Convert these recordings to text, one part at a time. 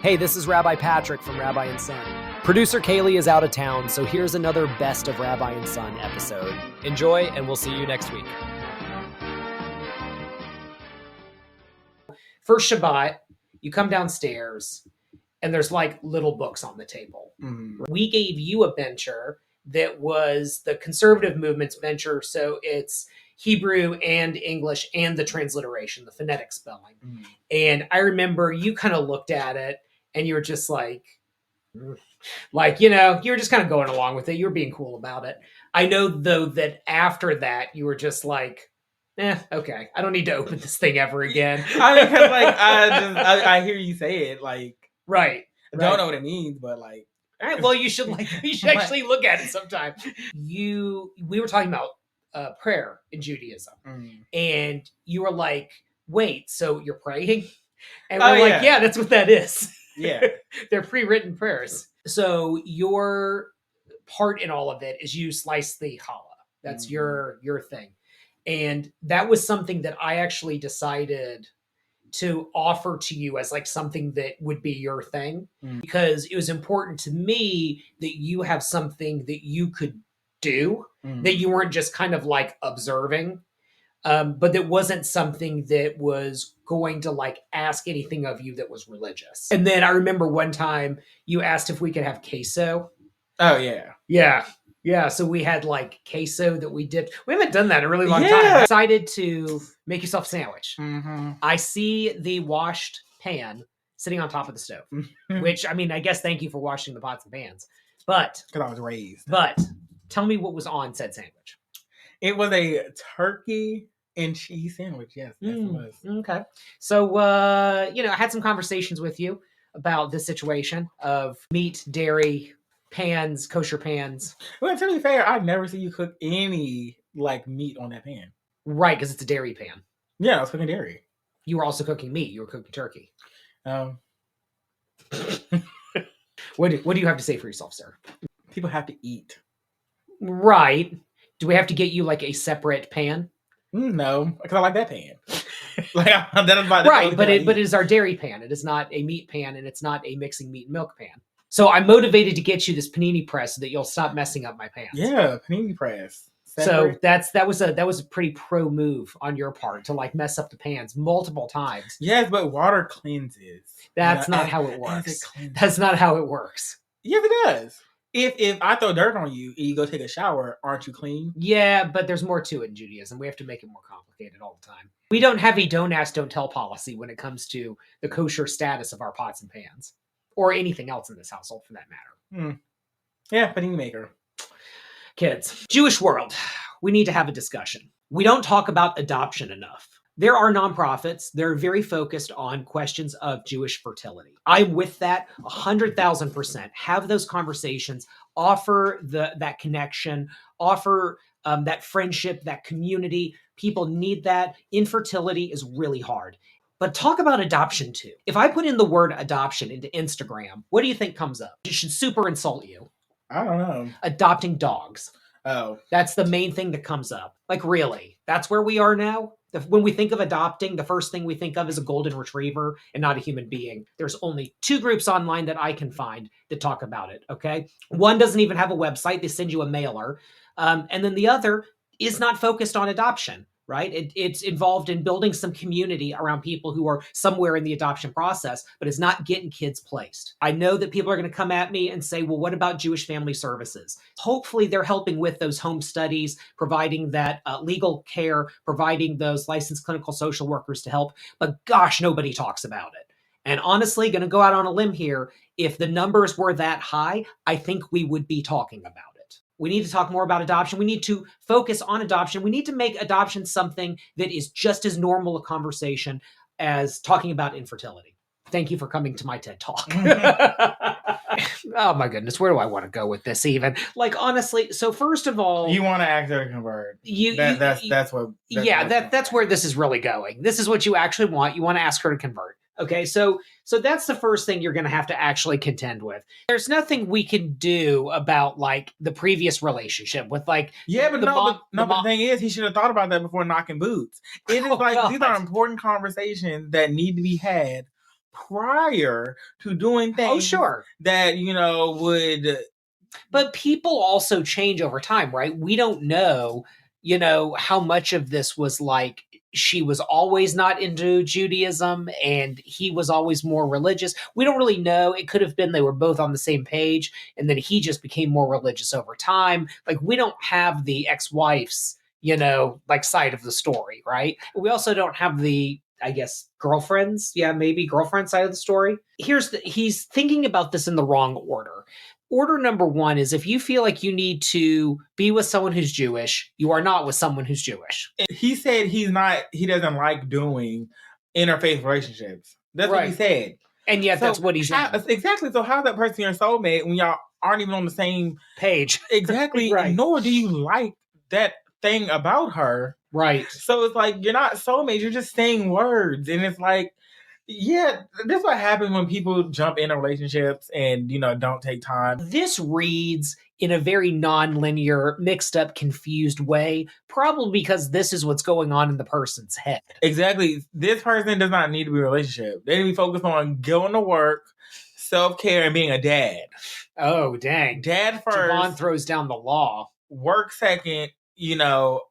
Hey, this is Rabbi Patrick from Rabbi Son. Producer Kayleigh is out of town, so here's another Best of Rabbi Son episode. Enjoy, and we'll see you next week. First Shabbat, you come downstairs, and there's like little books on the table. Mm-hmm. We gave you a bencher that was the conservative movement's bencher, so it's Hebrew and English and the transliteration, the phonetic spelling. Mm. And I remember you kind of looked at it and you were just like, you were just kind of going along with it. You were being cool about it. I know though that after that you were just like, okay, I don't need to open this thing ever again. I hear you say it, like, right. I don't know what it means, but like, all right, well, you should actually look at it sometime. We were talking about prayer in Judaism, and you were like, wait, so you're praying? And we're like, yeah, that's what that is. Yeah. They're pre-written prayers. So your part in all of it is you slice the challah. That's your thing. And that was something that I actually decided to offer to you as like something that would be your thing, because it was important to me that you have something that you could do, that you weren't just kind of like observing, but that wasn't something that was going to like ask anything of you that was religious. And then I remember one time you asked if we could have queso. Oh yeah. Yeah, so we had like queso that we dipped. We haven't done that in a really long time. I decided to make yourself a sandwich. Mm-hmm. I see the washed pan sitting on top of the stove, which, I mean, I guess thank you for washing the pots and pans. But because I was raised. But tell me what was on said sandwich. It was a turkey and cheese sandwich. Yes, it was. Okay. So, I had some conversations with you about this situation of meat, dairy, pans, kosher pans. Well, to be fair, I've never seen you cook any like meat on that pan. Right, because it's a dairy pan. Yeah, I was cooking dairy. You were also cooking meat. You were cooking turkey. What do you have to say for yourself, sir? People have to eat. Right. Do we have to get you like a separate pan? No, because I like that pan. Right, but it is our dairy pan. It is not a meat pan, and it's not a mixing meat and milk pan. So I'm motivated to get you this panini press so that you'll stop messing up my pans. Yeah, panini press. So that was a pretty pro move on your part to like mess up the pans multiple times. Yes, but water cleanses. That's not how it works. That's not how it works. Yes, it does. If I throw dirt on you and you go take a shower, aren't you clean? Yeah, but there's more to it in Judaism. We have to make it more complicated all the time. We don't have a don't ask, don't tell policy when it comes to the kosher status of our pots and pans. Or anything else in this household, for that matter. Yeah, panini maker. Kids. Jewish world. We need to have a discussion. We don't talk about adoption enough. There are nonprofits. They're very focused on questions of Jewish fertility. I'm with that 100,000%. Have those conversations. Offer that connection. Offer that friendship, that community. People need that. Infertility is really hard. But talk about adoption too. If I put in the word adoption into Instagram, what do you think comes up? It should super insult you. I don't know. Adopting dogs. Oh. That's the main thing that comes up. Like, really? That's where we are now? When we think of adopting, the first thing we think of is a golden retriever and not a human being. There's only 2 groups online that I can find that talk about it, okay? One doesn't even have a website. They send you a mailer. And then the other is not focused on adoption. Right? It's involved in building some community around people who are somewhere in the adoption process, but it's not getting kids placed. I know that people are going to come at me and say, well, what about Jewish Family Services? Hopefully they're helping with those home studies, providing that legal care, providing those licensed clinical social workers to help. But gosh, nobody talks about it. And honestly, going to go out on a limb here. If the numbers were that high, I think we would be talking about it. We need to talk more about adoption. We need to focus on adoption. We need to make adoption something that is just as normal a conversation as talking about infertility. Thank you for coming to my TED Talk. Oh my goodness, where do I want to go with this even? Like, honestly, so first of all... You want to ask her to convert. That's where this is really going. This is what you actually want. You want to ask her to convert. Okay, so that's the first thing you're going to have to actually contend with. There's nothing we can do about like the previous relationship with like the thing is, he should have thought about that before knocking boots. It is these are important conversations that need to be had prior to doing things Oh, sure. that, would... But people also change over time, right? We don't know, how much of this was like she was always not into Judaism and he was always more religious. We don't really know. It could have been they were both on the same page and then he just became more religious over time. Like, we don't have the ex-wife's, like, side of the story, right? We also don't have the, I guess, girlfriends. Yeah, maybe girlfriend side of the story. He's thinking about this in the wrong order. Order number one is, if you feel like you need to be with someone who's Jewish, you are not with someone who's Jewish. He said he doesn't like doing interfaith relationships. That's what he said. And yet that's what he's in. Exactly. So how's that person your soulmate when y'all aren't even on the same page? Exactly. Right. Nor do you like that thing about her. Right. So it's like, you're not soulmates, you're just saying words. And it's like, yeah, that's what happens when people jump into relationships and, don't take time. This reads in a very non-linear, mixed up, confused way, probably because this is what's going on in the person's head. Exactly. This person does not need to be in a relationship. They need to be focused on going to work, self-care, and being a dad. Oh, dang. Dad first. Javon throws down the law. Work second.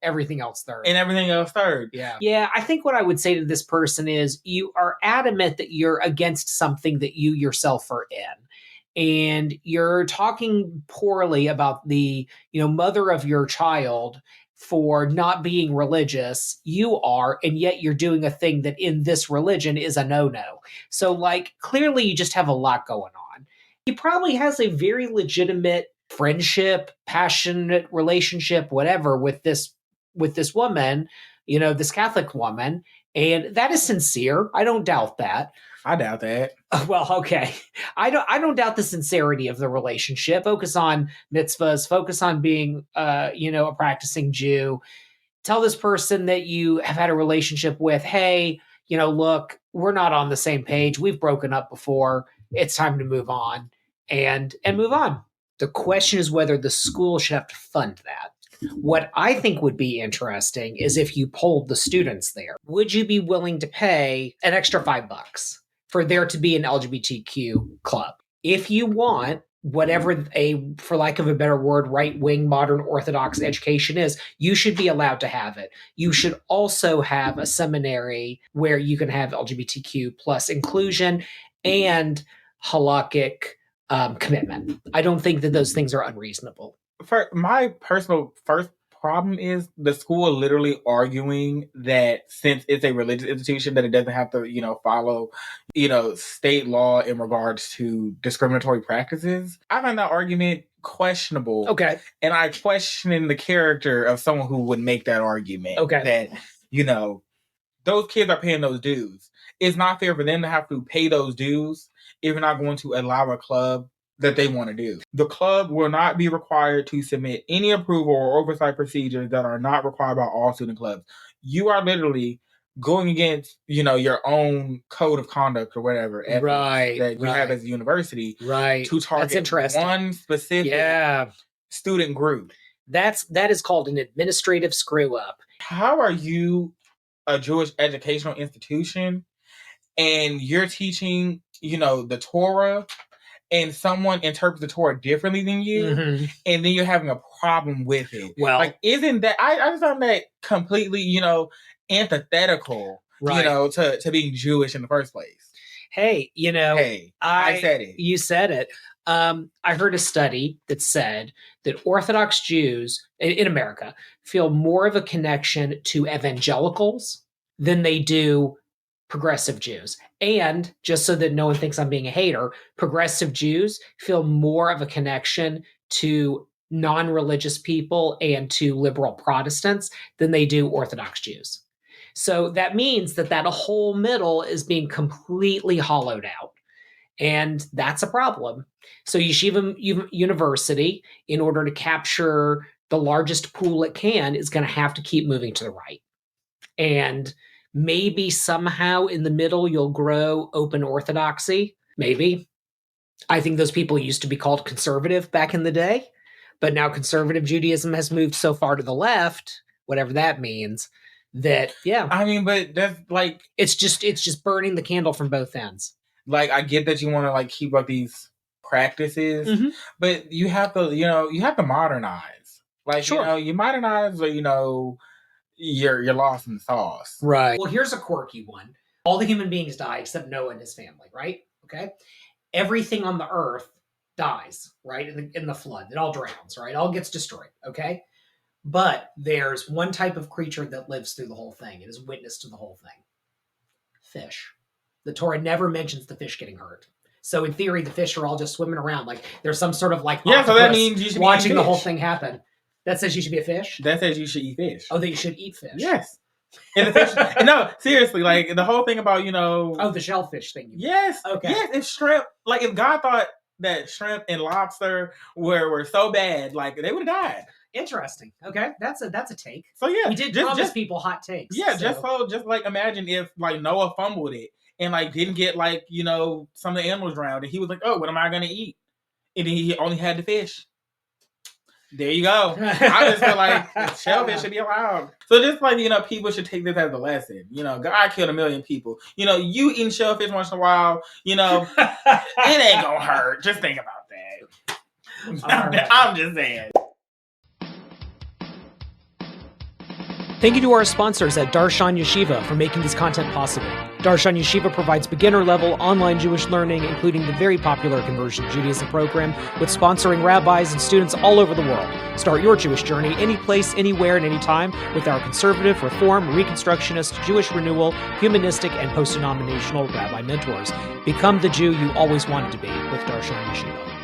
Everything else third. And everything else third. Yeah. Yeah, I think what I would say to this person is, you are adamant that you're against something that you yourself are in. And you're talking poorly about the, mother of your child for not being religious. You are, and yet you're doing a thing that in this religion is a no-no. So, like, clearly you just have a lot going on. He probably has a very legitimate friendship, passionate relationship, whatever, with this woman, this Catholic woman, and that is sincere. I don't doubt that. I doubt that. Well, okay. I don't doubt the sincerity of the relationship. Focus on mitzvahs, focus on being a practicing Jew. Tell this person that you have had a relationship with, hey, look, we're not on the same page. We've broken up before. It's time to move on and move on. The question is whether the school should have to fund that. What I think would be interesting is if you polled the students there. Would you be willing to pay an extra $5 for there to be an LGBTQ club? If you want whatever for lack of a better word, right-wing modern Orthodox education is, you should be allowed to have it. You should also have a seminary where you can have LGBTQ plus inclusion and halakhic commitment. I don't think that those things are unreasonable. For my personal first problem is the school literally arguing that since it's a religious institution that it doesn't have to, follow, state law in regards to discriminatory practices. I find that argument questionable. Okay. And I question the character of someone who would make that argument. Okay. That, those kids are paying those dues. It's not fair for them to have to pay those dues if you're not going to allow a club that they want to do. The club will not be required to submit any approval or oversight procedures that are not required by all student clubs. You are literally going against, your own code of conduct or whatever that you have as a university to target one specific student group. That is called an administrative screw up. How are you a Jewish educational institution and you're teaching, the Torah, and someone interprets the Torah differently than you, and then you're having a problem with it? Well, like, isn't that, I just found that completely, antithetical, to being Jewish in the first place. Hey, I said it. You said it. I heard a study that said that Orthodox Jews in America feel more of a connection to evangelicals than they do progressive Jews. And just so that no one thinks I'm being a hater, progressive Jews feel more of a connection to non-religious people and to liberal Protestants than they do Orthodox Jews. So that means that whole middle is being completely hollowed out. And that's a problem. So Yeshiva University, in order to capture the largest pool it can, is going to have to keep moving to the right. And maybe somehow in the middle you'll grow open orthodoxy. Maybe. I think those people used to be called conservative back in the day, but now conservative Judaism has moved so far to the left, whatever that means, that I mean, but that's like, it's just burning the candle from both ends. Like, I get that you want to like keep up these practices, but you have to, you have to modernize. Like, you modernize, or you're lost in the sauce. Right. Well, here's a quirky one. All the human beings die except Noah and his family, right? Okay. Everything on the earth dies, right? In the flood. It all drowns, right? It all gets destroyed, okay? But there's one type of creature that lives through the whole thing and is witness to the whole thing. Fish. The Torah never mentions the fish getting hurt. So in theory, the fish are all just swimming around. Like there's some sort of like so that means you should watching the whole thing happen. That says you should be a fish? That says you should eat fish. Oh, that you should eat fish. Yes. And the fish, no, seriously, like the whole thing about, Oh, the shellfish thing. Yes. Okay. Yes, if shrimp, like if God thought that shrimp and lobster were so bad, like they would have died. Interesting. Okay. That's a take. So yeah. We did promise people hot takes. Yeah, just like imagine if like Noah fumbled it and like didn't get like, some of the animals drowned and he was like, oh, what am I gonna eat? And then he only had the fish. There you go. I just feel like shellfish should be allowed. So just like, people should take this as a lesson. God killed 1 million people. You eating shellfish once in a while, it ain't gonna hurt. Just think about that. I'm just saying. Thank you to our sponsors at Darshan Yeshiva for making this content possible. Darshan Yeshiva provides beginner-level online Jewish learning, including the very popular Conversion Judaism program, with sponsoring rabbis and students all over the world. Start your Jewish journey any place, anywhere, and anytime with our conservative, reform, reconstructionist, Jewish renewal, humanistic, and post-denominational rabbi mentors. Become the Jew you always wanted to be with Darshan Yeshiva.